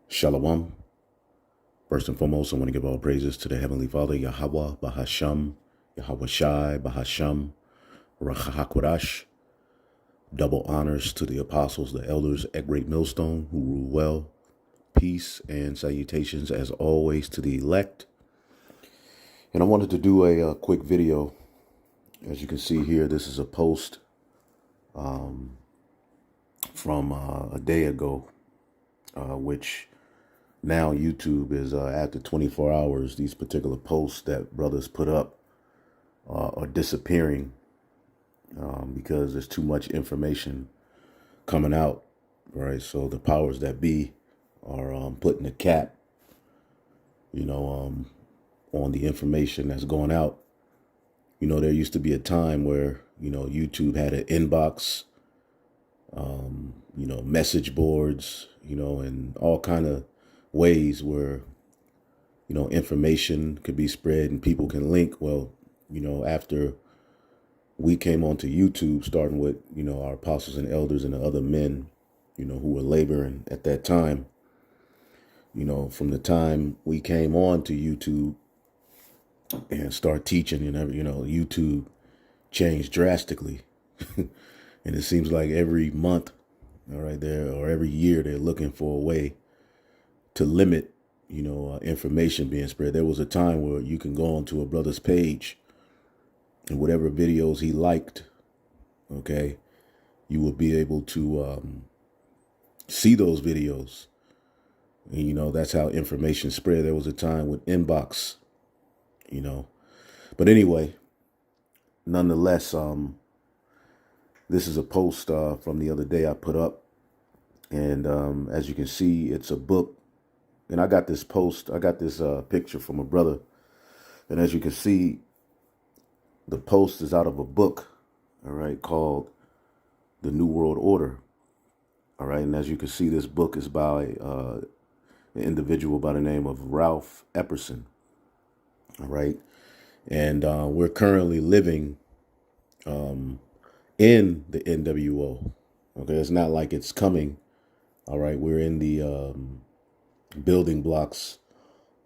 Shalom. First and foremost, I want to give all praises to the Heavenly Father, Yahweh, Bahasham, Yahweh Shai, Bahasham, Rachahakwadash. Double honors to the apostles, the elders at Great Millstone who rule well. Peace and salutations as always to the elect. And I wanted to do a quick video. As you can see here, this is a post from a day ago, which now YouTube is after 24 hours, these particular posts that brothers put up are disappearing because there's too much information coming out, right? So the powers that be are putting a cap, on the information that's going out. There used to be a time where, YouTube had an inbox, message boards, and all kind of ways where, information could be spread and people can link. Well, after we came onto YouTube, starting with, our apostles and elders and the other men, who were laboring at that time, from the time we came on to YouTube and start teaching and YouTube changed drastically. And it seems like every month, all right, or every year, they're looking for a way to limit, information being spread. There was a time where you can go onto a brother's page and whatever videos he liked, okay, you would be able to see those videos. And, that's how information spread. There was a time with inbox, But anyway, nonetheless, this is a post from the other day I put up. And as you can see, it's a book. And I got this picture from a brother. And as you can see, the post is out of a book, all right, called The New World Order. All right. And as you can see, this book is by an individual by the name of Ralph Epperson. All right. And we're currently living in the NWO. Okay. It's not like it's coming. All right. We're in the building blocks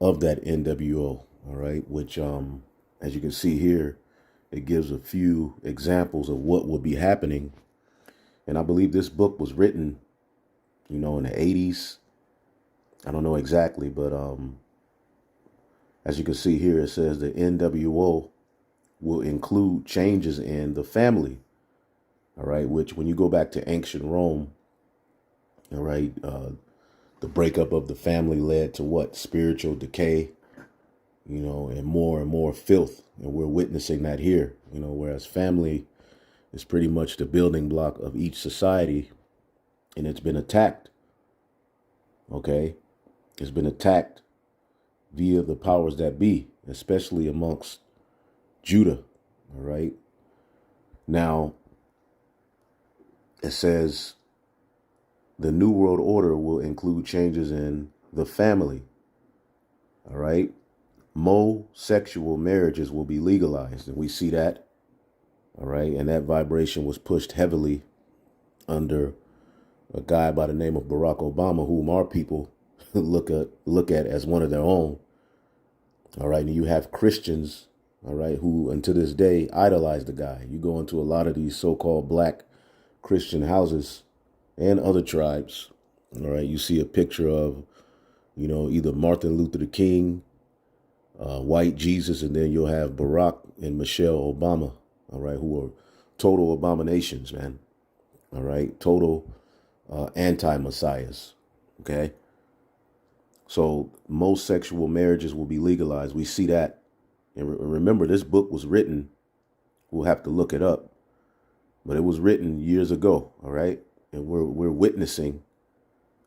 of that NWO. All right. Which, as you can see here, it gives a few examples of what will be happening. And I believe this book was written, in the 80s. I don't know exactly, but as you can see here, it says the NWO will include changes in the family. All right, which when you go back to ancient Rome, all right, the breakup of the family led to what? Spiritual decay, and more filth. And we're witnessing that here, whereas family is pretty much the building block of each society, and it's been attacked. Okay, it's been attacked via the powers that be, especially amongst Judah. All right. Now, it says the New World Order will include changes in the family. All right. Homosexual marriages will be legalized. And we see that. All right. And that vibration was pushed heavily under a guy by the name of Barack Obama, whom our people look at as one of their own. All right. And you have Christians, all right, who until this day idolize the guy. You go into a lot of these so-called black Christian houses and other tribes. All right. You see a picture of, either Martin Luther King, white Jesus, and then you'll have Barack and Michelle Obama. All right. Who are total abominations, man. All right. Total anti-messiahs. Okay. So most sexual marriages will be legalized. We see that. And remember, this book was written. We'll have to look it up. But it was written years ago. All right. And we're witnessing,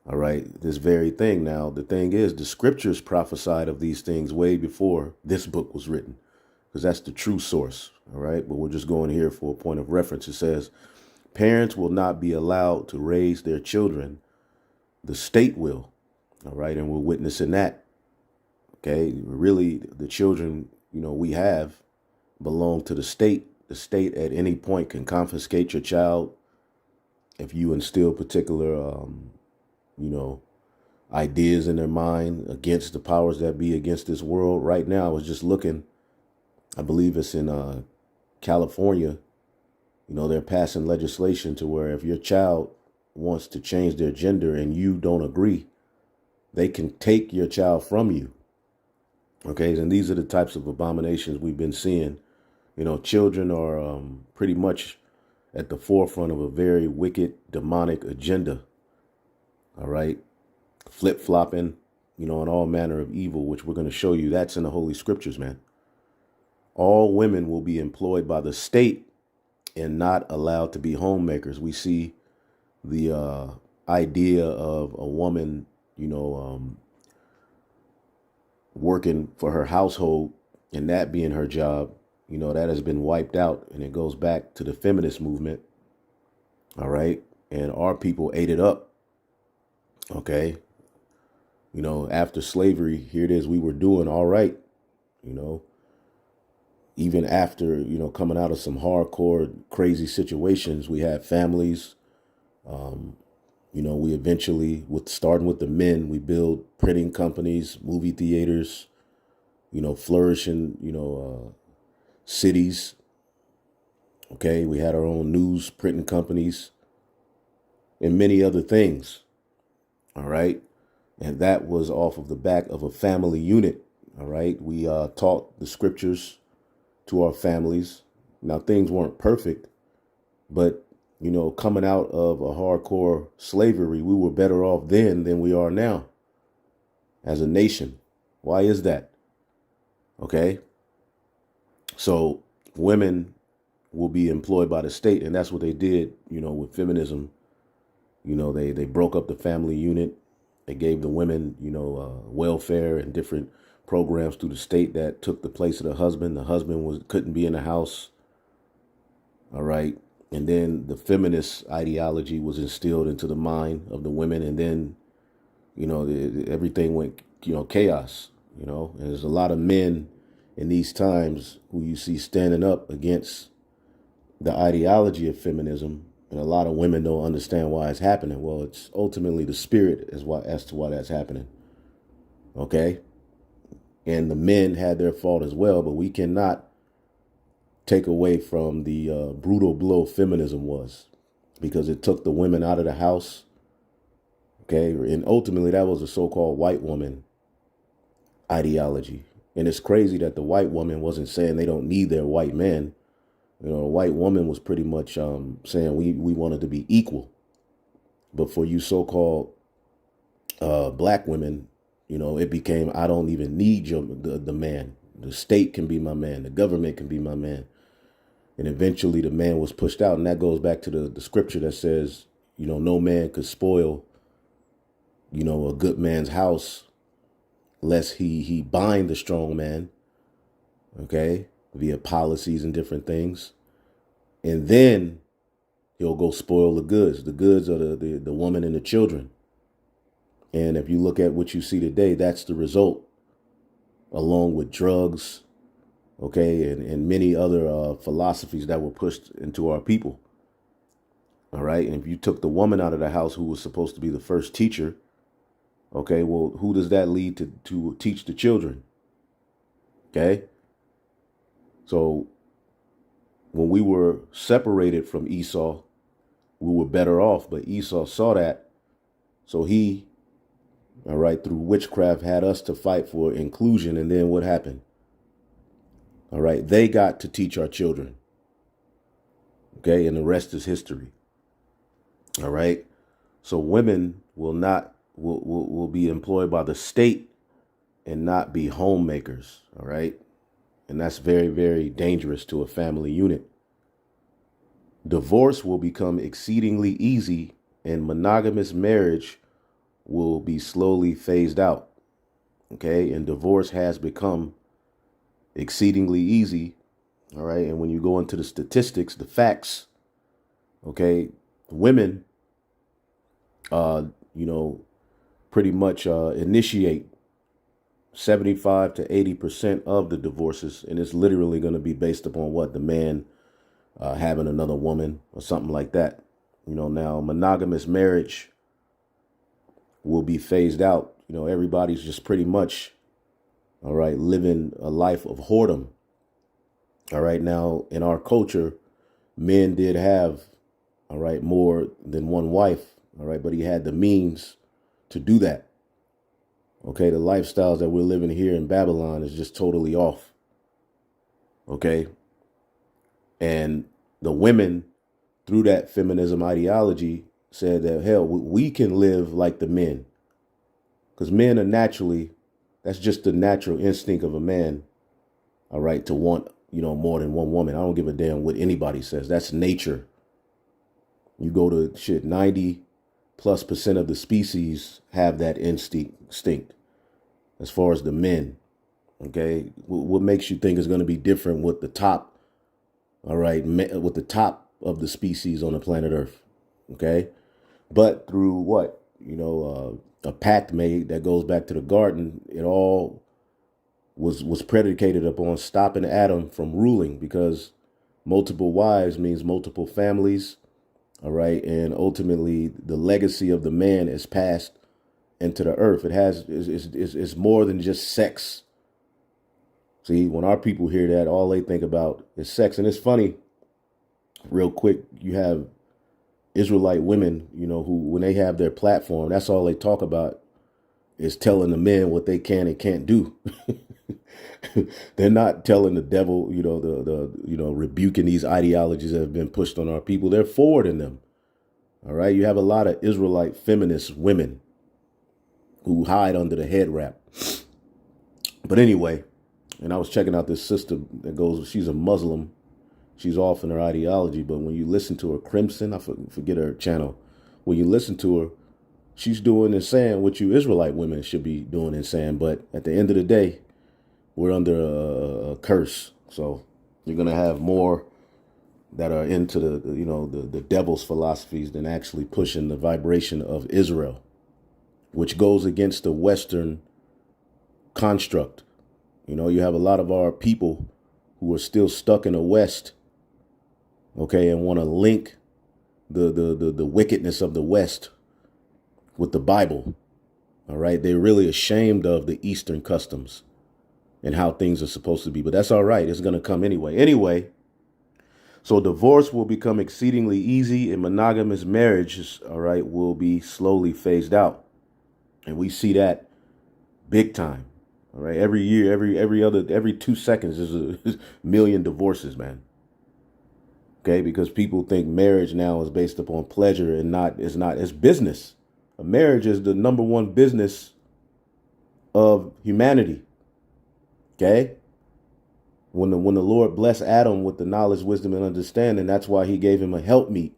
all right, this very thing. Now, the thing is, the scriptures prophesied of these things way before this book was written, because that's the true source. All right. But we're just going here for a point of reference. It says parents will not be allowed to raise their children. The state will. All right. And we're witnessing that. Okay. Really, the children, we have belong to the state. The state at any point can confiscate your child if you instill particular, ideas in their mind against the powers that be, against this world. Right now, I was just looking, I believe it's in California, they're passing legislation to where if your child wants to change their gender and you don't agree, they can take your child from you. Okay, and these are the types of abominations we've been seeing. Children are pretty much at the forefront of a very wicked, demonic agenda. All right, flip-flopping, and all manner of evil, which we're going to show you. That's in the Holy Scriptures, man. All women will be employed by the state and not allowed to be homemakers. We see the idea of a woman, working for her household and that being her job, that has been wiped out, and it goes back to the feminist movement. All right. And our people ate it up. Okay. After slavery, here it is, we were doing all right, even after, coming out of some hardcore, crazy situations, we had families. We eventually, starting with the men, we build printing companies, movie theaters, flourishing, cities. Okay. We had our own news printing companies and many other things. All right. And that was off of the back of a family unit. All right. We taught the scriptures to our families. Now, things weren't perfect, but, coming out of a hardcore slavery, we were better off then than we are now as a nation. Why is that? Okay. So women will be employed by the state, and that's what they did, with feminism. They broke up the family unit. They gave the women, welfare and different programs through the state that took the place of the husband. The husband couldn't be in the house. All right. And then the feminist ideology was instilled into the mind of the women. And then, everything went, chaos, and there's a lot of men in these times who you see standing up against the ideology of feminism. And a lot of women don't understand why it's happening. Well, it's ultimately the spirit as to why that's happening. Okay. And the men had their fault as well, but we cannot take away from the brutal blow feminism was, because it took the women out of the house. Okay. And ultimately that was a so-called white woman ideology. And it's crazy that the white woman wasn't saying they don't need their white men. A white woman was pretty much saying we wanted to be equal. But for you so-called black women, it became, I don't even need the man. The state can be my man. The government can be my man. And eventually the man was pushed out. And that goes back to the scripture that says, no man could spoil, a good man's house lest he bind the strong man. Okay. Via policies and different things. And then he'll go spoil the goods. The goods are the woman and the children. And if you look at what you see today, that's the result, along with drugs, okay, and many other philosophies that were pushed into our people. All right. And if you took the woman out of the house who was supposed to be the first teacher, okay, well, who does that lead to teach the children? Okay. So when we were separated from Esau, we were better off. But Esau saw that. So he, all right, through witchcraft, had us to fight for inclusion. And then what happened? All right, they got to teach our children. Okay, and the rest is history. All right. So women will be employed by the state and not be homemakers. All right. And that's very, very dangerous to a family unit. Divorce will become exceedingly easy, and monogamous marriage will be slowly phased out. Okay. And divorce has become exceedingly easy. All right. And when you go into the statistics, the facts, okay, women, pretty much initiate 75 to 80% of the divorces. And it's literally going to be based upon what? The man having another woman or something like that. Now monogamous marriage will be phased out. You know, everybody's just pretty much, all right, living a life of whoredom. All right, now in our culture, men did have, all right, more than one wife, all right, but he had the means to do that. Okay, the lifestyles that we're living here in Babylon is just totally off. Okay, and the women, through that feminism ideology, said that, hell, we can live like the men. Because men are naturally, that's just the natural instinct of a man, all right, to want, more than one woman. I don't give a damn what anybody says. That's nature. You go to 90+% of the species have that instinct as far as the men. Okay. What makes you think is going to be different with the top, all right, with the top of the species on the planet Earth? Okay. But through what? A pact made that goes back to the garden, it all was predicated upon stopping Adam from ruling, because multiple wives means multiple families, all right, and ultimately the legacy of the man is passed into the earth. It's more than just sex. See, when our people hear that, all they think about is sex. And it's funny, real quick, you have Israelite women, who, when they have their platform, that's all they talk about is telling the men what they can and can't do. They're not telling the devil, rebuking these ideologies that have been pushed on our people. They're forwarding them. All right. You have a lot of Israelite feminist women who hide under the head wrap. But anyway, and I was checking out this sister that goes, she's a Muslim. She's off in her ideology. But when you listen to her, Crimson, I forget her channel. When you listen to her, she's doing and saying what you Israelite women should be doing and saying. But at the end of the day, we're under a curse. So you're going to have more that are into the devil's philosophies than actually pushing the vibration of Israel, which goes against the Western construct. You have a lot of our people who are still stuck in the West, okay, and want to link the wickedness of the West with the Bible. All right. They're really ashamed of the Eastern customs and how things are supposed to be. But that's all right. It's going to come anyway. Anyway, so divorce will become exceedingly easy, and monogamous marriages, all right, will be slowly phased out. And we see that big time. All right. Every year, every 2 seconds, there's a million divorces, man. Okay. Because people think marriage now is based upon pleasure and it's business. A marriage is the number one business of humanity. Okay. When the Lord blessed Adam with the knowledge, wisdom, and understanding, that's why he gave him a helpmeet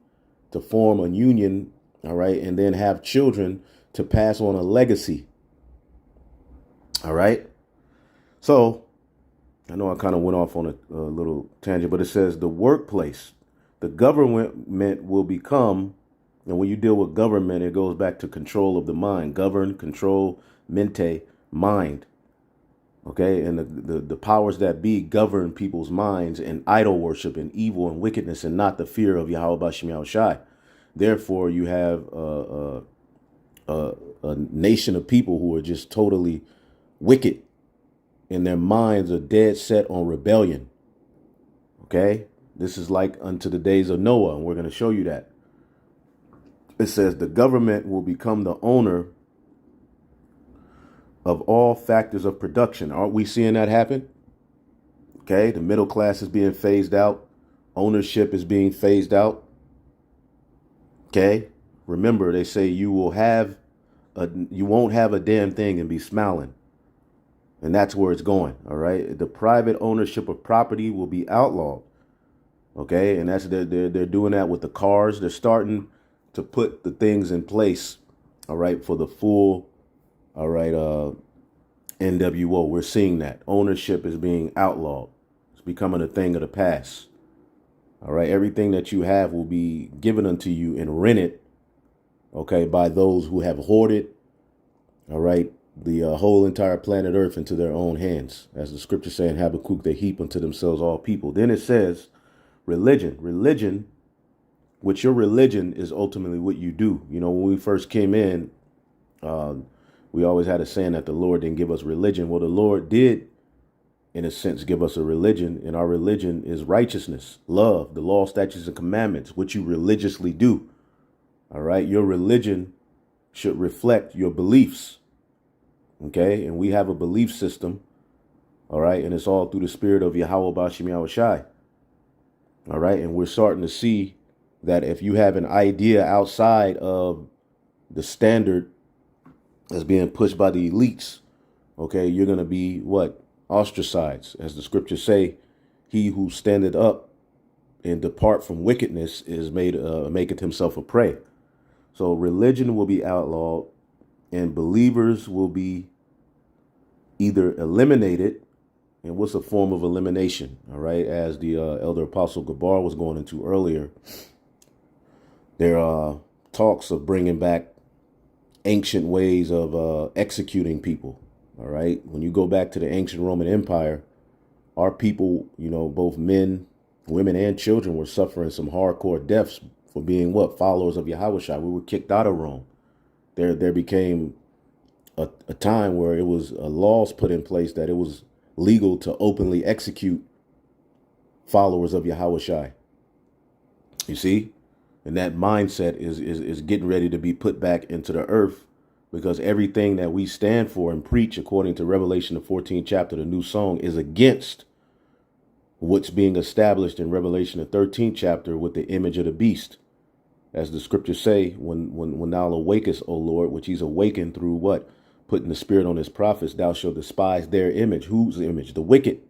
to form a union. All right. And then have children to pass on a legacy. All right. So I know I kind of went off on a little tangent, but it says the workplace, the government will become, and when you deal with government, it goes back to control of the mind. Govern, control, mente, mind. Okay, and the powers that be govern people's minds and idol worship and evil and wickedness, and not the fear of Yahweh Bashem Yahushai. Therefore, you have a nation of people who are just totally wicked, and their minds are dead set on rebellion. Okay, this is like unto the days of Noah, and we're going to show you that. It says the government will become the owner of all factors of production. Aren't we seeing that happen? Okay, the middle class is being phased out. Ownership is being phased out. Okay, remember they say you won't have a damn thing and be smiling, and that's where it's going. All right, the private ownership of property will be outlawed. Okay, and that's they're doing that with the cars. They're starting to put the things in place. All right, for the full. All right, NWO, we're seeing that ownership is being outlawed. It's becoming a thing of the past. All right, everything that you have will be given unto you and rented, okay, by those who have hoarded, all right, the whole entire planet Earth into their own hands. As the scripture saying, Habakkuk, they heap unto themselves all people. Then it says religion, which your religion is ultimately what you do. When we first came in, Uh, we always had a saying that the Lord didn't give us religion. Well, the Lord did, in a sense, give us a religion, and our religion is righteousness, love, the law, statutes, and commandments, which you religiously do. All right. Your religion should reflect your beliefs. Okay. And we have a belief system. All right. And it's all through the spirit of Yahweh Bashim Yahushai. All right. And we're starting to see that if you have an idea outside of the standard that's being pushed by the elites, okay, you're going to be what? Ostracized. As the scriptures say, he who standeth up and depart from wickedness is maketh himself a prey. So religion will be outlawed and believers will be either eliminated. And what's a form of elimination? All right. As the elder apostle Gabar was going into earlier, there are talks of bringing back ancient ways of executing people. All right. When you go back to the ancient Roman Empire, our people, both men, women, and children were suffering some hardcore deaths for being what? Followers of Yahushua. We were kicked out of Rome. There became a time where it was laws put in place that it was legal to openly execute followers of Yahushua. You see? And that mindset is getting ready to be put back into the earth, because everything that we stand for and preach, according to Revelation, the 14th chapter, the new song, is against what's being established in Revelation, the 13th chapter, with the image of the beast. As the scriptures say, when thou awakest, O Lord, which he's awakened through what? Putting the spirit on his prophets, thou shalt despise their image. Whose image? The wicked.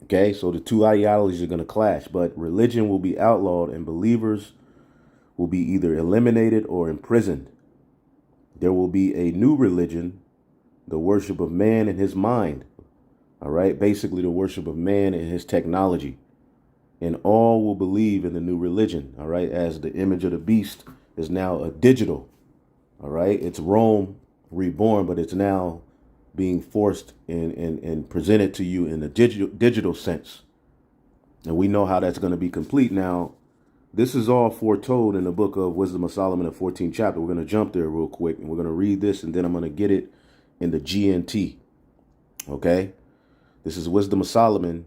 Okay, so the two ideologies are going to clash, but religion will be outlawed and believers will be either eliminated or imprisoned. There will be a new religion, the worship of man and his mind. All right, basically the worship of man and his technology. And all will believe in the new religion. All right, as the image of the beast is now a digital. All right, it's Rome reborn, but it's now being forced and presented to you in a digital sense. And we know how that's going to be complete. Now, this is all foretold in the book of Wisdom of Solomon, the 14th chapter. We're going to jump there real quick and we're going to read this, and then I'm going to get it in the GNT. Okay, this is Wisdom of Solomon.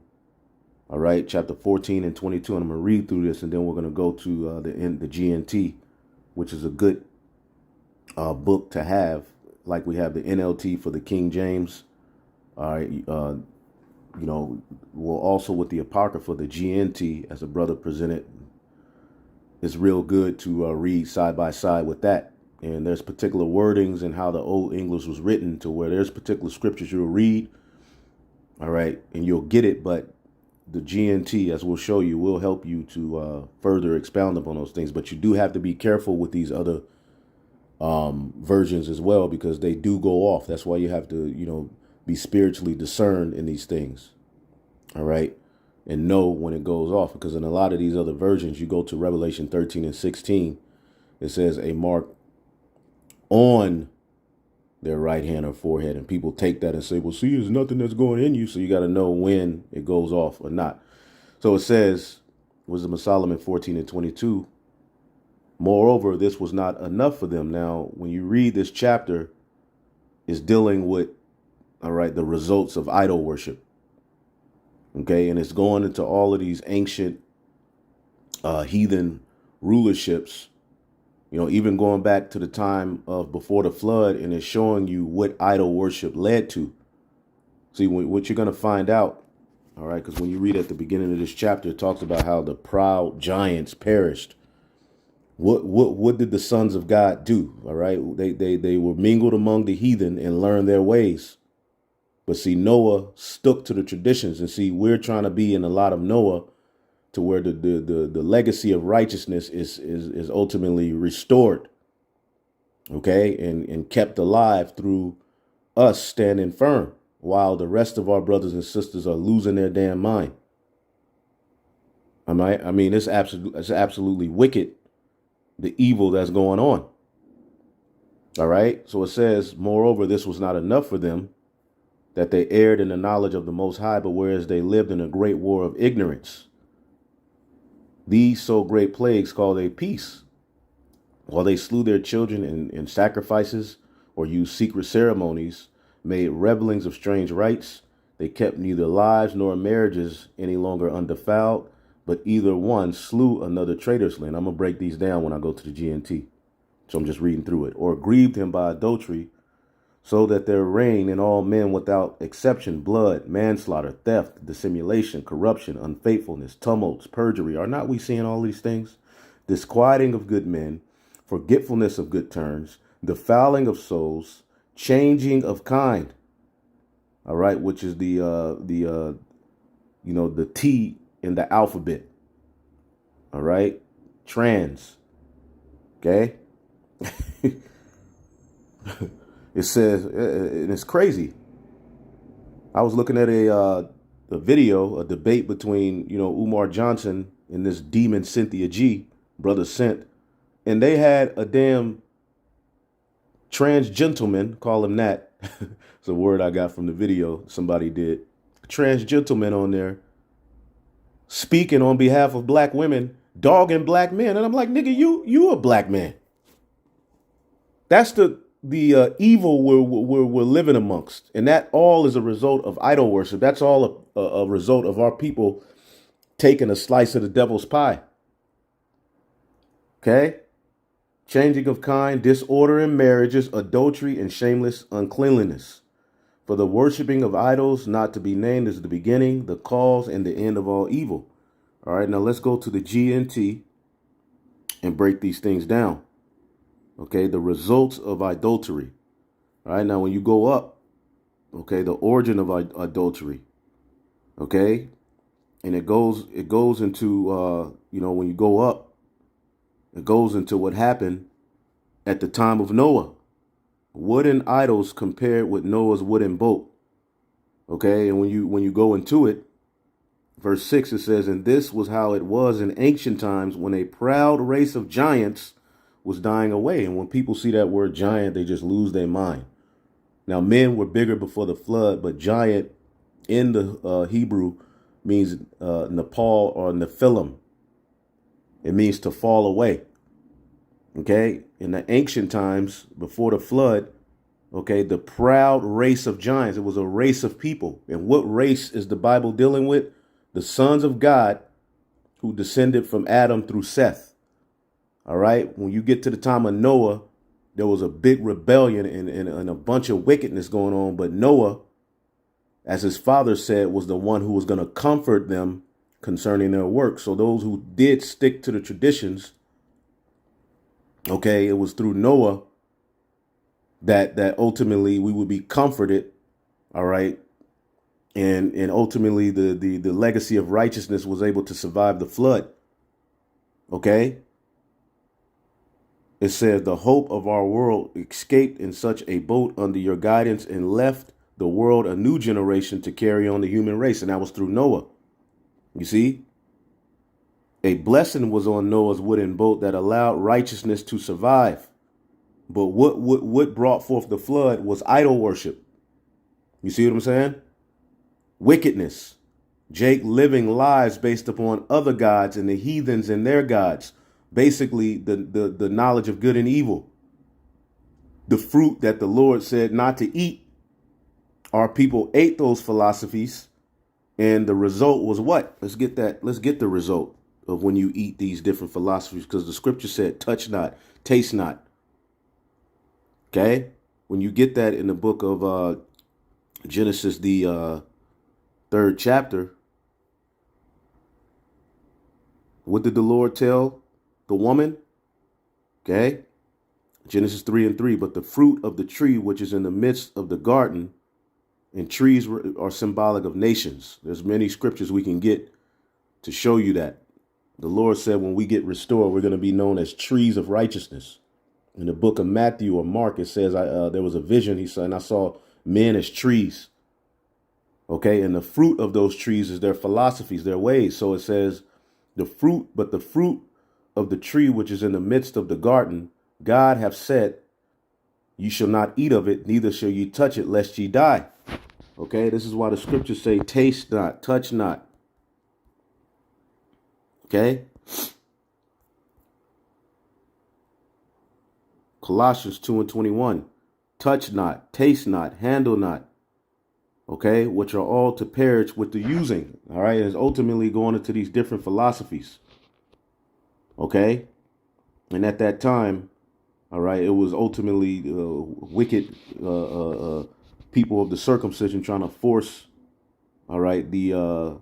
All right, chapter 14 and 22. And I'm going to read through this, and then we're going to go to the GNT, which is a good book to have. Like we have the NLT for the King James. All right. Well, also with the Apocrypha, the GNT, as a brother presented, is real good to read side by side with that. And there's particular wordings and how the Old English was written, to where there's particular scriptures you'll read. All right. And you'll get it. But the GNT, as we'll show you, will help you to further expound upon those things. But you do have to be careful with these other versions as well, because they do go off. That's why you have to, be spiritually discerned in these things. All right. And know when it goes off, because in a lot of these other versions, you go to Revelation 13 and 16, it says a mark on their right hand or forehead. And people take that and say, well, see, there's nothing that's going in you. So you got to know when it goes off or not. So it says, Wisdom of Solomon 14 and 22, moreover, this was not enough for them. Now, when you read this chapter, it's dealing with, all right, the results of idol worship. Okay, and it's going into all of these ancient heathen rulerships, even going back to the time of before the flood, and it's showing you what idol worship led to. See, what you're going to find out, all right, because when you read at the beginning of this chapter, it talks about how the proud giants perished. What did the sons of God do? All right, they were mingled among the heathen and learned their ways. But see, Noah stuck to the traditions, and see, we're trying to be in a lot of Noah, to where the legacy of righteousness is ultimately restored, okay, and kept alive through us standing firm, while the rest of our brothers and sisters are losing their damn mind. I mean, it's absolutely wicked, the evil that's going on. All right, so it says, moreover, this was not enough for them, that they erred in the knowledge of the Most High, but whereas they lived in a great war of ignorance, these so great plagues called they peace, while they slew their children in sacrifices, or used secret ceremonies, made revelings of strange rites. They kept neither lives nor marriages any longer undefiled, but either one slew another traitorously. And I'm going to break these down when I go to the GNT. So I'm just reading through it. Or grieved him by adultery, so that there reigned in all men without exception blood, manslaughter, theft, dissimulation, corruption, unfaithfulness, tumults, perjury. Are not we seeing all these things? Disquieting of good men, forgetfulness of good turns, defiling of souls, changing of kind. All right, which is the T in the alphabet. All right, trans. Okay. It says, and it's crazy. I was looking at a video, a debate between, Umar Johnson and this demon Cynthia G, brother Cent, and they had a damn trans gentleman, call him that. It's a word I got from the video somebody did. Trans gentleman on there speaking on behalf of black women, dogging black men, and I'm like, nigga, you a black man. That's the evil we're living amongst, and that all is a result of idol worship. That's all a result of our people taking a slice of the devil's pie. Okay, changing of kind, disorder in marriages, adultery, and shameless uncleanliness. For the worshiping of idols, not to be named, is the beginning, the cause, and the end of all evil. All right, now let's go to the GNT and break these things down. Okay, the results of adultery. All right, now when you go up, okay, the origin of adultery. Okay, and it goes into when you go up, it goes into what happened at the time of Noah. Wooden idols compared with Noah's wooden boat. Okay, and when you go into it, verse 6, it says, and this was how it was in ancient times when a proud race of giants was dying away. And when people see that word giant, they just lose their mind. Now, men were bigger before the flood, but giant in the Hebrew means Nepal or Nephilim. It means to fall away. Okay, in the ancient times before the flood, okay, the proud race of giants, it was a race of people. And what race is the Bible dealing with? The sons of God who descended from Adam through Seth. All right. When you get to the time of Noah, there was a big rebellion and a bunch of wickedness going on. But Noah, as his father said, was the one who was going to comfort them concerning their work. So those who did stick to the traditions, okay, it was through Noah that ultimately we would be comforted. All right. And ultimately the legacy of righteousness was able to survive the flood. Okay. It says the hope of our world escaped in such a boat under your guidance and left the world a new generation to carry on the human race. And that was through Noah. You see, a blessing was on Noah's wooden boat that allowed righteousness to survive. But what brought forth the flood was idol worship. You see what I'm saying? Wickedness. Jake living lives based upon other gods and the heathens and their gods. Basically, the knowledge of good and evil. The fruit that the Lord said not to eat. Our people ate those philosophies. And the result was what? Let's get the result of when you eat these different philosophies. Because the scripture said, touch not, taste not. Okay? When you get that in the book of Genesis, the 3rd chapter, what did the Lord tell the woman? Okay. Genesis 3:3. But the fruit of the tree which is in the midst of the garden, and trees are symbolic of nations. There's many scriptures we can get to show you that. The Lord said when we get restored, we're going to be known as trees of righteousness. In the book of Matthew or Mark, it says there was a vision. He said, and I saw men as trees. Okay. And the fruit of those trees is their philosophies, their ways. So it says the fruit of the tree which is in the midst of the garden, God hath said, you shall not eat of it, neither shall you touch it, lest ye die. Okay, this is why the scriptures say, taste not, touch not. Okay. Colossians 2:21. touch not, taste not, handle not, okay, which are all to perish with the using. All right, is ultimately going into these different philosophies. Okay, and at that time, all right, it was ultimately wicked people of the circumcision trying to force, all right, the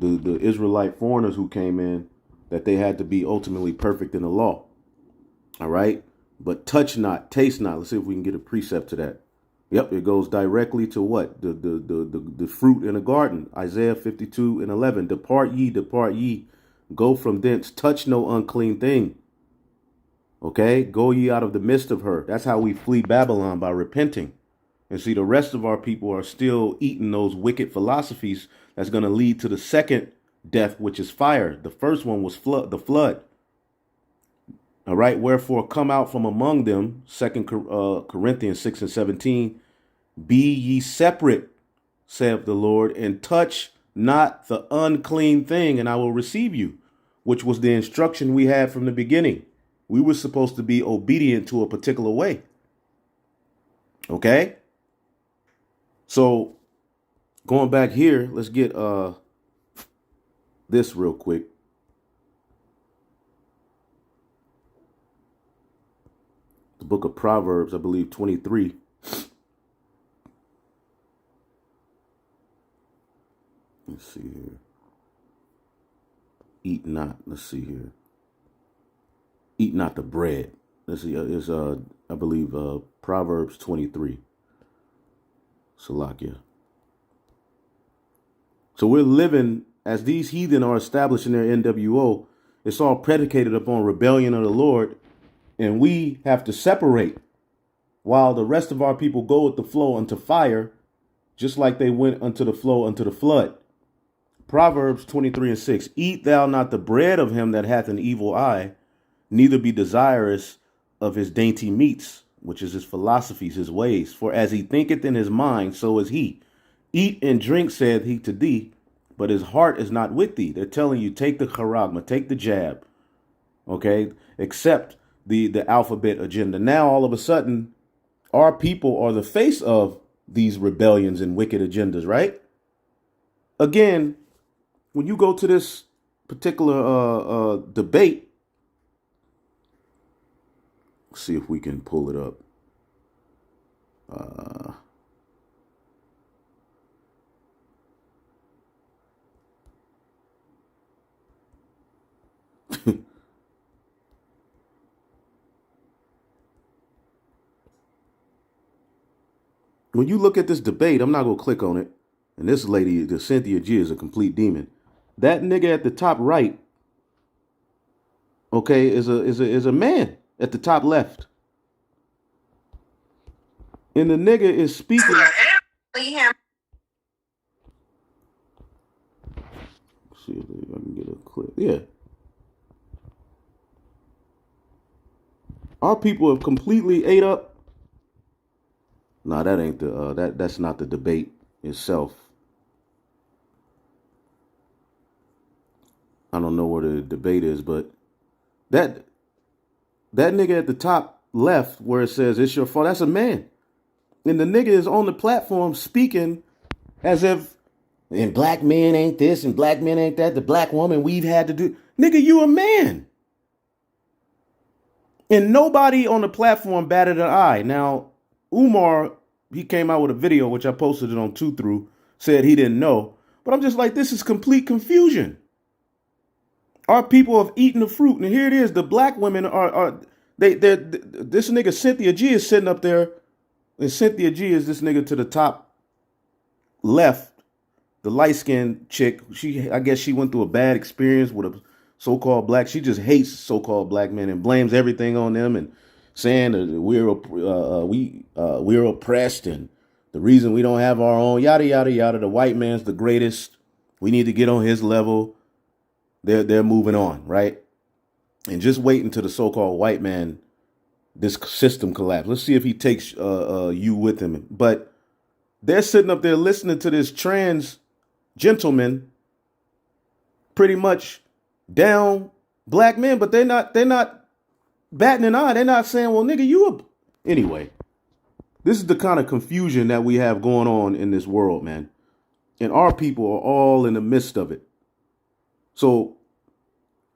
Israelite foreigners who came in, that they had to be ultimately perfect in the law. All right, but touch not, taste not. Let's see if we can get a precept to that. Yep, it goes directly to what? The fruit in the garden. Isaiah 52:11. Depart ye, go from thence, touch no unclean thing. Okay, go ye out of the midst of her. That's how we flee Babylon, by repenting. And see, the rest of our people are still eating those wicked philosophies that's going to lead to the second death, which is fire. The first one was the flood. All right, wherefore come out from among them, 2 Corinthians 6:17, be ye separate, saith the Lord, and touch not the unclean thing, and I will receive you, which was the instruction we had from the beginning. We were supposed to be obedient to a particular way. Okay? So going back here, let's get this real quick. The book of Proverbs, I believe 23. Let's see here. Eat not. Let's see here. Eat not the bread. Let's see. It's I believe Proverbs 23. Salakia. So we're living as these heathen are establishing their NWO. It's all predicated upon rebellion of the Lord, and we have to separate while the rest of our people go with the flow unto fire, just like they went unto the flow unto the flood. Proverbs 23:6. Eat thou not the bread of him that hath an evil eye, neither be desirous of his dainty meats, which is his philosophies, his ways. For as he thinketh in his mind, so is he. Eat and drink, saith he to thee, but his heart is not with thee. They're telling you, take the charagma, take the jab, okay? Accept the alphabet agenda. Now, all of a sudden, our people are the face of these rebellions and wicked agendas, right? Again, when you go to this particular debate, let's see if we can pull it up. When you look at this debate, I'm not going to click on it. And this lady, the Cynthia G, is a complete demon. That nigga at the top right, okay, is a man at the top left. And the nigga is speaking. See if I can get a clip. Yeah. Our people have completely ate up. Nah, that ain't the that's not the debate itself. I don't know where the debate is, but that nigga at the top left where it says it's your fault, that's a man. And the nigga is on the platform speaking as if, and black men ain't this and black men ain't that, the black woman we've had to do. Nigga, you a man. And nobody on the platform batted an eye. Now, Umar, he came out with a video, which I posted it on 2 Through, said he didn't know. But I'm just like, this is complete confusion. Our people have eaten the fruit. And here it is. The black women this nigga Cynthia G is sitting up there. And Cynthia G is this nigga to the top left, the light-skinned chick. I guess she went through a bad experience with a so-called black. She just hates so-called black men and blames everything on them and saying that we're oppressed and the reason we don't have our own yada yada yada. The white man's the greatest. We need to get on his level. They're moving on, right? And just wait until the so-called white man, this system collapse. Let's see if he takes you with him. But they're sitting up there listening to this trans gentleman pretty much down black men, but they're not batting an eye. They're not saying, well, nigga, anyway. This is the kind of confusion that we have going on in this world, man. And our people are all in the midst of it. So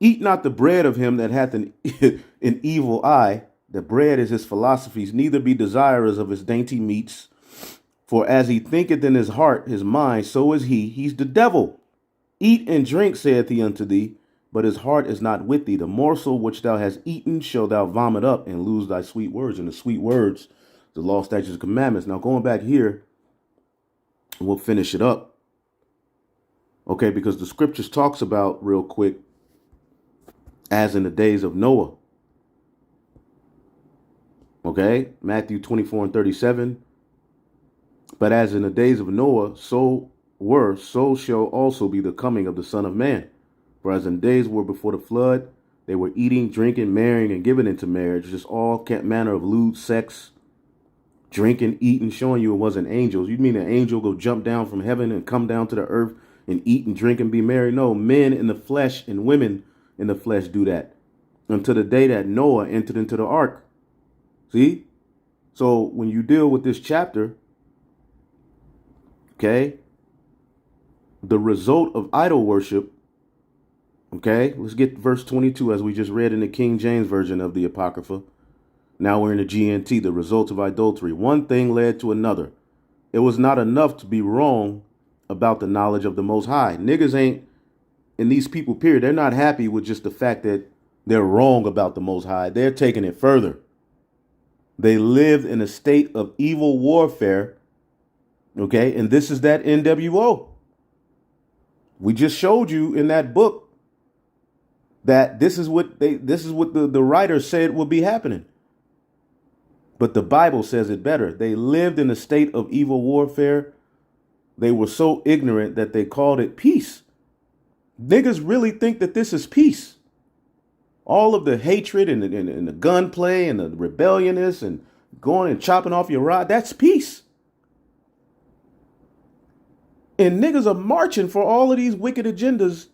eat not the bread of him that hath an evil eye. The bread is his philosophies, neither be desirous of his dainty meats. For as he thinketh in his heart, his mind, so is he. He's the devil. Eat and drink, saith he unto thee, but his heart is not with thee. The morsel which thou hast eaten shall thou vomit up and lose thy sweet words. And the sweet words, the law, statutes, and commandments. Now going back here, we'll finish it up. Okay, because the scriptures talks about real quick, as in the days of Noah. Okay, Matthew 24:37. But as in the days of Noah, so shall also be the coming of the Son of Man. For as in days were before the flood, they were eating, drinking, marrying, and giving into marriage, just all manner of lewd sex, drinking, eating, showing you it wasn't angels. You mean an angel go jump down from heaven and come down to the earth and eat and drink and be married? No, men in the flesh and women in the flesh do that until the day that Noah entered into the ark. See? So when you deal with this chapter, okay, the result of idol worship, okay, let's get verse 22 as we just read in the King James Version of the Apocrypha. Now we're in the GNT, the results of idolatry. One thing led to another. It was not enough to be wrong about the knowledge of the Most High. Niggas ain't, in these people, period, they're not happy with just the fact that they're wrong about the Most High. They're taking it further. They lived in a state of evil warfare. Okay, and this is that NWO. We just showed you in that book that this is what the writer said would be happening. But the Bible says it better. They lived in a state of evil warfare. They were so ignorant that they called it peace. Niggas really think that this is peace. All of the hatred and the gunplay and the rebelliousness and going and chopping off your rod, that's peace. And niggas are marching for all of these wicked agendas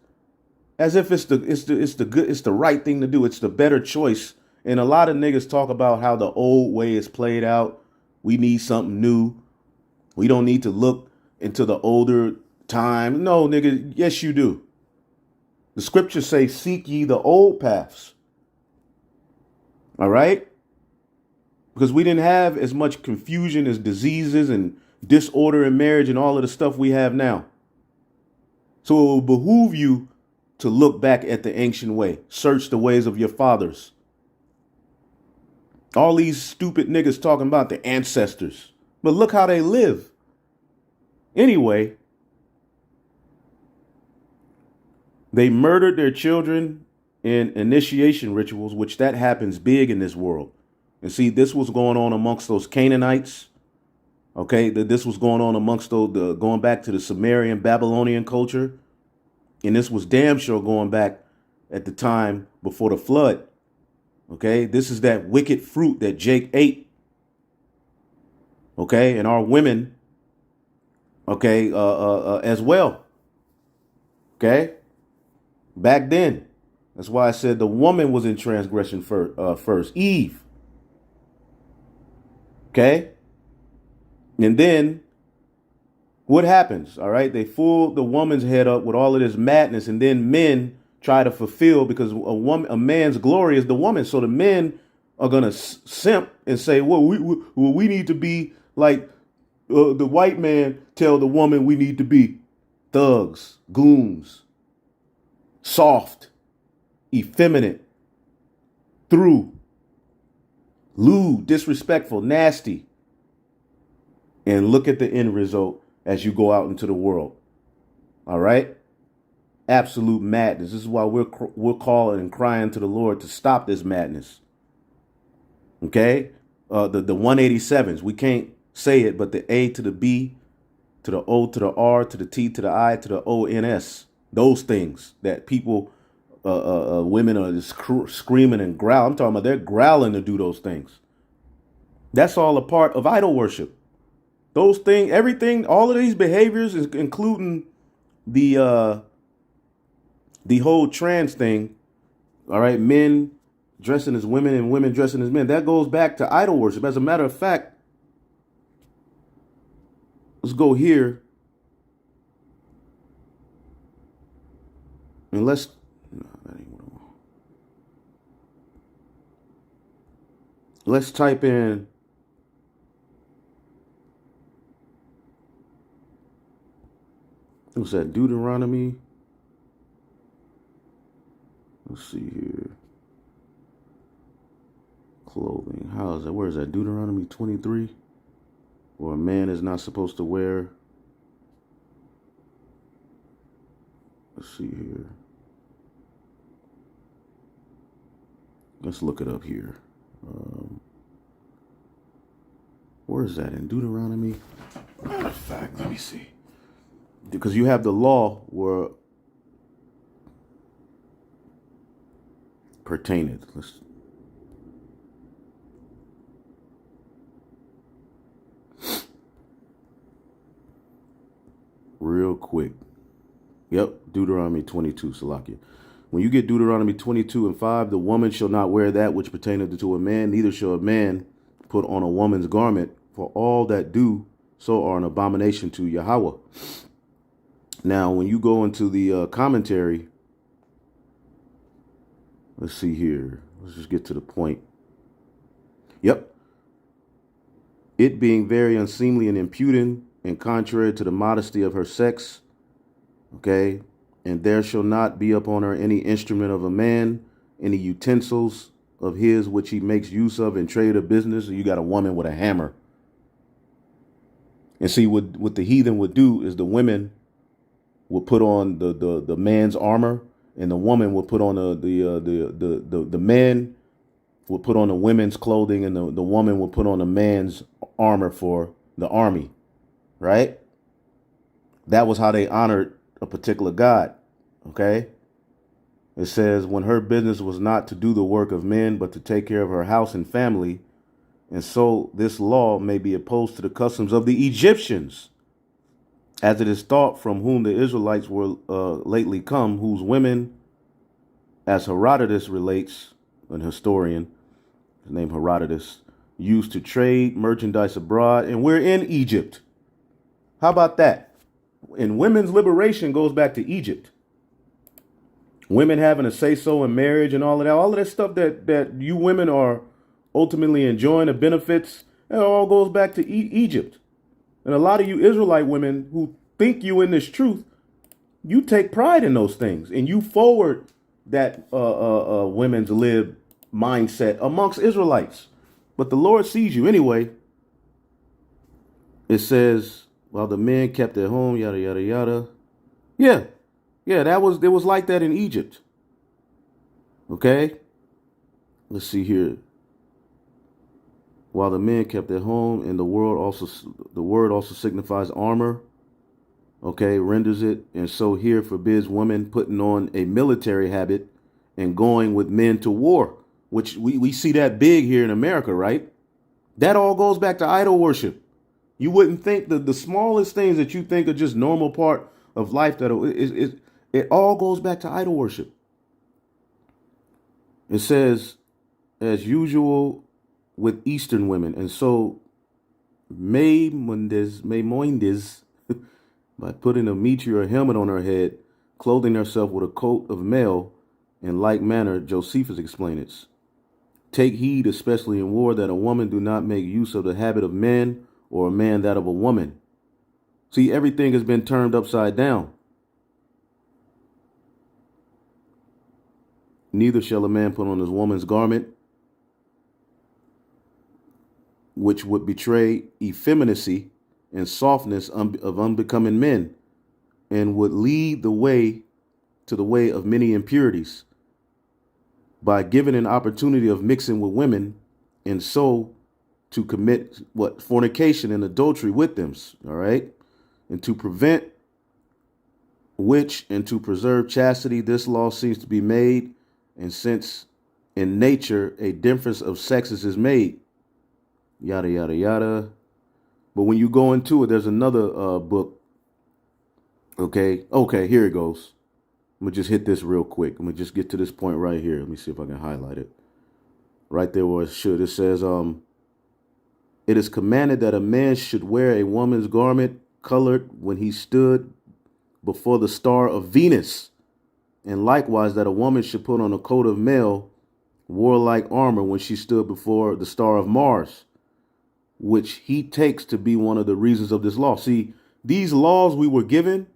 as if it's the right thing to do. It's the better choice. And a lot of niggas talk about how the old way is played out. We need something new. We don't need to look into the older time. No, nigga, yes you do. The scriptures say, seek ye the old paths. All right? Because we didn't have as much confusion as diseases and disorder in marriage and all of the stuff we have now. So it will behoove you to look back at the ancient way. Search the ways of your fathers. All these stupid niggas talking about the ancestors. But look how they live. Anyway, they murdered their children in initiation rituals, which that happens big in this world. And see, this was going on amongst those Canaanites. Okay, this was going on amongst those, going back to the Sumerian Babylonian culture. And this was damn sure going back at the time before the flood. Okay, this is that wicked fruit that Jake ate. Okay, and our women, okay, as well. Okay, back then. That's why I said the woman was in transgression first, Eve. Okay, and then what happens? All right, they fool the woman's head up with all of this madness, and then men try to fulfill, because a man's glory is the woman. So the men are gonna simp and say, well, we need to be like the white man tell the woman we need to be thugs, goons, soft, effeminate, through, lewd, disrespectful, nasty. And look at the end result as you go out into the world. All right. Absolute madness. This is why we're calling and crying to the Lord to stop this madness. Okay, the 187s. We can't say it, but the A to the B, to the O to the R, to the T to the I, to the ONS. Those things that people, women are just screaming and growling. I'm talking about they're growling to do those things. That's all a part of idol worship. Those things, everything, all of these behaviors, including the whole trans thing, all right, men dressing as women and women dressing as men, that goes back to idol worship. As a matter of fact, let's go here and let's. No, that ain't what I want. Let's type in. What's that? Deuteronomy. Let's see here. Clothing. How is that? Where is that? Deuteronomy 23. Where a man is not supposed to wear. Let's see here. Let's look it up here. Where is that in Deuteronomy? Matter of fact, let me see. Because you have the law where pertaineth. Let's. Real quick. Yep, Deuteronomy 22, Salakia. When you get Deuteronomy 22 and 5, the woman shall not wear that which pertaineth to a man, neither shall a man put on a woman's garment, for all that do so are an abomination to Yahweh. Now, when you go into the commentary, let's see here. Let's just get to the point. Yep. It being very unseemly and impudent and contrary to the modesty of her sex. Okay. And there shall not be upon her any instrument of a man, any utensils of his which he makes use of in trade or business. You got a woman with a hammer. And see, what the heathen would do is the women would put on the man's armor, and the woman would put on the man would put on the women's clothing, and the woman would put on the man's armor for the army, right? That was how they honored a particular god, okay? It says, when her business was not to do the work of men, but to take care of her house and family, and so this law may be opposed to the customs of the Egyptians, as it is thought from whom the Israelites were lately come, whose women, as Herodotus relates, an historian, his name Herodotus, used to trade merchandise abroad, and we're in Egypt. How about that? And women's liberation goes back to Egypt. Women having a say-so in marriage and all of that stuff that you women are ultimately enjoying the benefits, it all goes back to Egypt. And a lot of you Israelite women who think you in this truth, you take pride in those things, and you forward that women's lib mindset amongst Israelites. But the Lord sees you anyway. It says, while the men kept at home, yada, yada, yada. Yeah, it was like that in Egypt. Okay, let's see here. While the men kept at home, and the word also signifies armor. Okay, renders it, and so here forbids women putting on a military habit and going with men to war, which we see that big here in America, right? That all goes back to idol worship. You wouldn't think the smallest things that you think are just normal part of life, it all goes back to idol worship. It says, as usual with Eastern women, and so Maimonides, by putting a mitre or helmet on her head, clothing herself with a coat of mail, in like manner, Josephus explains it. Take heed, especially in war, that a woman do not make use of the habit of men, or a man that of a woman. See, everything has been turned upside down. Neither shall a man put on his woman's garment, which would betray effeminacy and softness of unbecoming men, and would lead the way to the way of many impurities, by giving an opportunity of mixing with women, and so to commit fornication and adultery with them. All right. And to prevent which, and to preserve chastity, this law seems to be made. And since in nature a difference of sexes is made, yada, yada, yada. But when you go into it, there's another book. Okay, here it goes. I'm going to just hit this real quick. I'm going to just get to this point right here. Let me see if I can highlight it. Right there where it should. It says, it is commanded that a man should wear a woman's garment colored when he stood before the star of Venus, and likewise that a woman should put on a coat of mail warlike armor when she stood before the star of Mars, which he takes to be one of the reasons of this law. See, these laws we were given,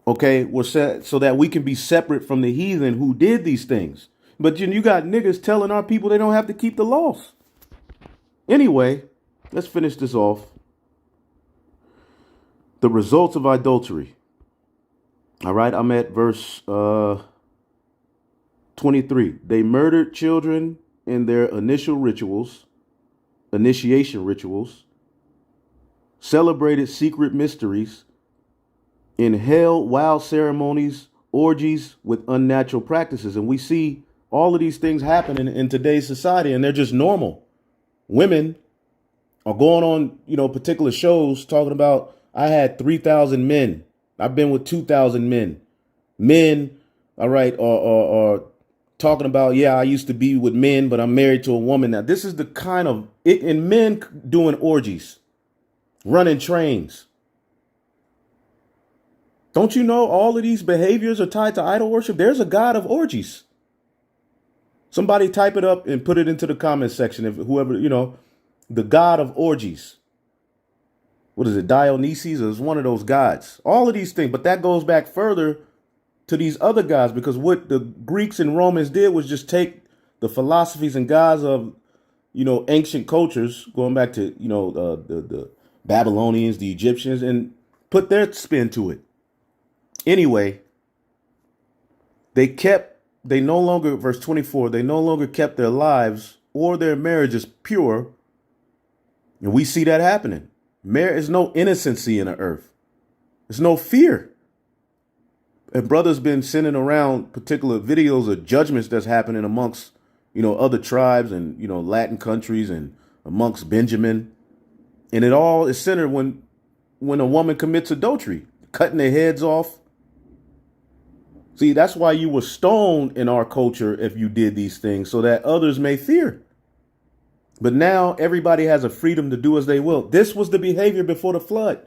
okay, were set so that we can be separate from the heathen who did these things. But you got niggas telling our people they don't have to keep the laws. Anyway, let's finish this off. The results of adultery. All right, I'm at verse 23. They murdered children in their initiation rituals, celebrated secret mysteries, inhaled wild ceremonies, orgies with unnatural practices. And we see all of these things happening in today's society, and they're just normal. Women are going on, particular shows talking about, I had 3,000 men. I've been with 2,000 men. Men, all right, are talking about, yeah, I used to be with men, but I'm married to a woman now. This is the kind of, and men doing orgies, running trains. Don't you know all of these behaviors are tied to idol worship? There's a god of orgies. Somebody type it up and put it into the comment section. If whoever, the god of orgies. What is it? Dionysus is one of those gods. All of these things. But that goes back further to these other gods, because what the Greeks and Romans did was just take the philosophies and gods of, ancient cultures, going back to, the Babylonians, the Egyptians, and put their spin to it. Anyway, they no longer, verse 24, they no longer kept their lives or their marriages pure. And we see that happening. There is no innocency in the earth. There's no fear. And brothers been sending around particular videos of judgments that's happening amongst, other tribes and, Latin countries and amongst Benjamin. And it all is centered when a woman commits adultery, cutting their heads off. See, that's why you were stoned in our culture if you did these things, so that others may fear. But now everybody has a freedom to do as they will. This was the behavior before the flood.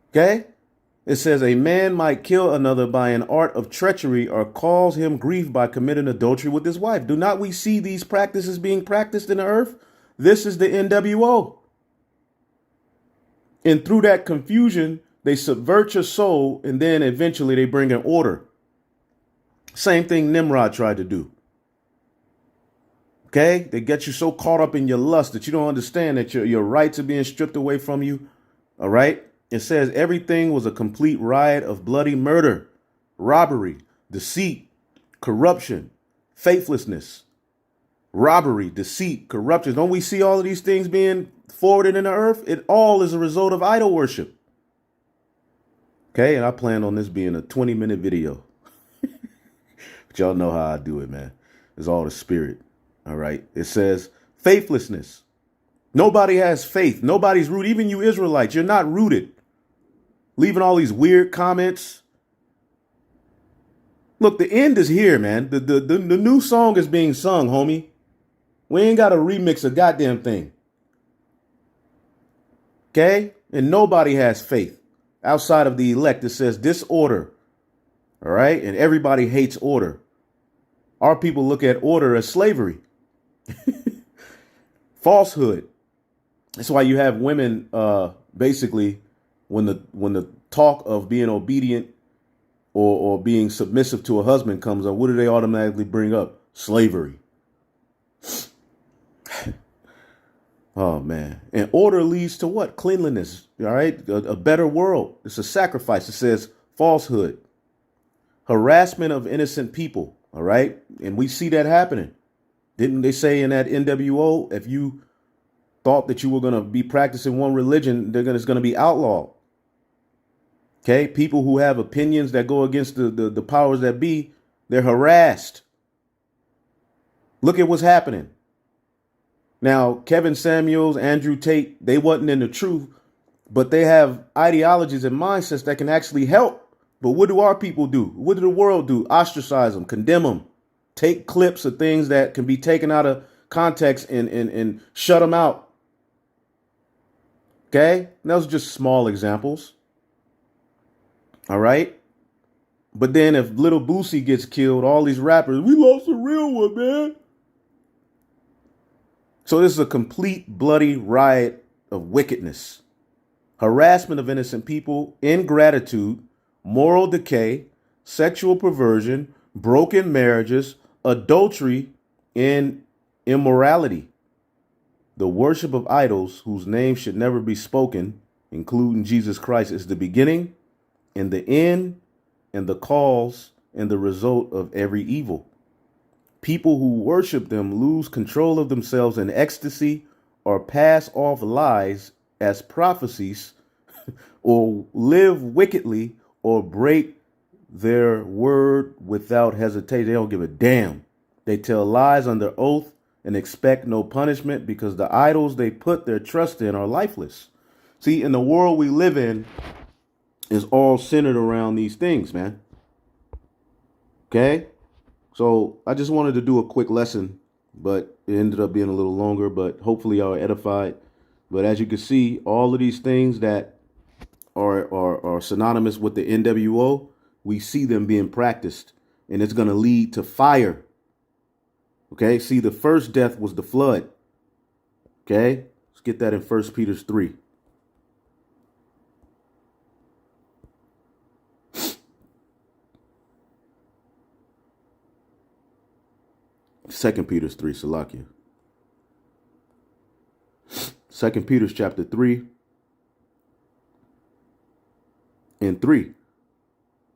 Okay? It says a man might kill another by an art of treachery or cause him grief by committing adultery with his wife. Do not we see these practices being practiced in the earth? This is the NWO. And through that confusion, they subvert your soul, and then eventually they bring an order. Same thing Nimrod tried to do. Okay? They get you so caught up in your lust that you don't understand that your rights are being stripped away from you. All right? It says everything was a complete riot of bloody murder, robbery, deceit, corruption, faithlessness, robbery, deceit, corruption. Don't we see all of these things being forwarded in the earth? It all is a result of idol worship. Okay, and I plan on this being a 20-minute video. But y'all know how I do it, man. It's all the spirit. All right. It says faithlessness. Nobody has faith. Nobody's rooted. Even you Israelites, you're not rooted. Leaving all these weird comments. Look, the end is here, man. The new song is being sung, homie. We ain't got to remix a goddamn thing. Okay? And nobody has faith. Outside of the elect, it says disorder. All right. And everybody hates order. Our people look at order as slavery. Falsehood. That's why you have women basically when the talk of being obedient or being submissive to a husband comes up, what do they automatically bring up? Slavery. Oh, man. And order leads to what? Cleanliness. All right. A better world. It's a sacrifice. It says falsehood, harassment of innocent people. All right. And we see that happening. Didn't they say in that NWO, if you thought that you were going to be practicing one religion, it's going to be outlawed. OK, people who have opinions that go against the powers that be, they're harassed. Look at what's happening. Now, Kevin Samuels, Andrew Tate, they wasn't in the truth, but they have ideologies and mindsets that can actually help. But what do our people do? What do the world do? Ostracize them, condemn them, take clips of things that can be taken out of context and shut them out. Okay? And those are just small examples. All right? But then if Little Boosie gets killed, all these rappers, we lost a real one, man. So this is a complete bloody riot of wickedness, harassment of innocent people, ingratitude, moral decay, sexual perversion, broken marriages, adultery, and immorality. The worship of idols whose name should never be spoken, including Jesus Christ, is the beginning and the end and the cause and the result of every evil. People who worship them lose control of themselves in ecstasy or pass off lies as prophecies or live wickedly or break their word without hesitation. They don't give a damn. They tell lies under oath and expect no punishment because the idols they put their trust in are lifeless. See, in the world we live in is all centered around these things, man. Okay? So I just wanted to do a quick lesson, but it ended up being a little longer, but hopefully y'all are edified. But as you can see, all of these things that are synonymous with the NWO, we see them being practiced, and it's going to lead to fire. Okay, see, the first death was the flood. Okay, let's get that in 1 Peter 3. 2 Peter 3, Salakia. 2 Peter chapter 3 and 3.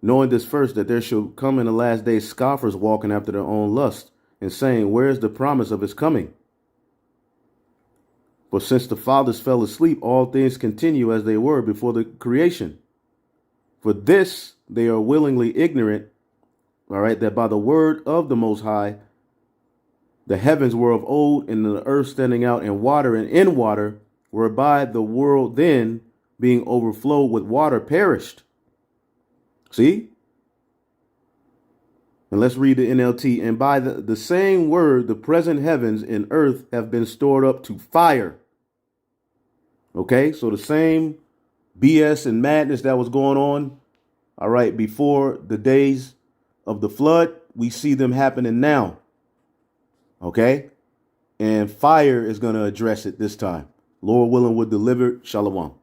Knowing this first, that there shall come in the last days scoffers walking after their own lust, and saying, where is the promise of his coming? For since the fathers fell asleep, all things continue as they were before the creation. For this they are willingly ignorant, all right, that by the word of the Most High, the heavens were of old, and the earth standing out in water and in water, whereby the world then, being overflowed with water, perished. See? And let's read the NLT. And by the same word, the present heavens and earth have been stored up to fire. Okay, so the same BS and madness that was going on, all right, before the days of the flood, we see them happening now. Okay, and fire is going to address it this time. Lord willing, we're delivered. Shalom.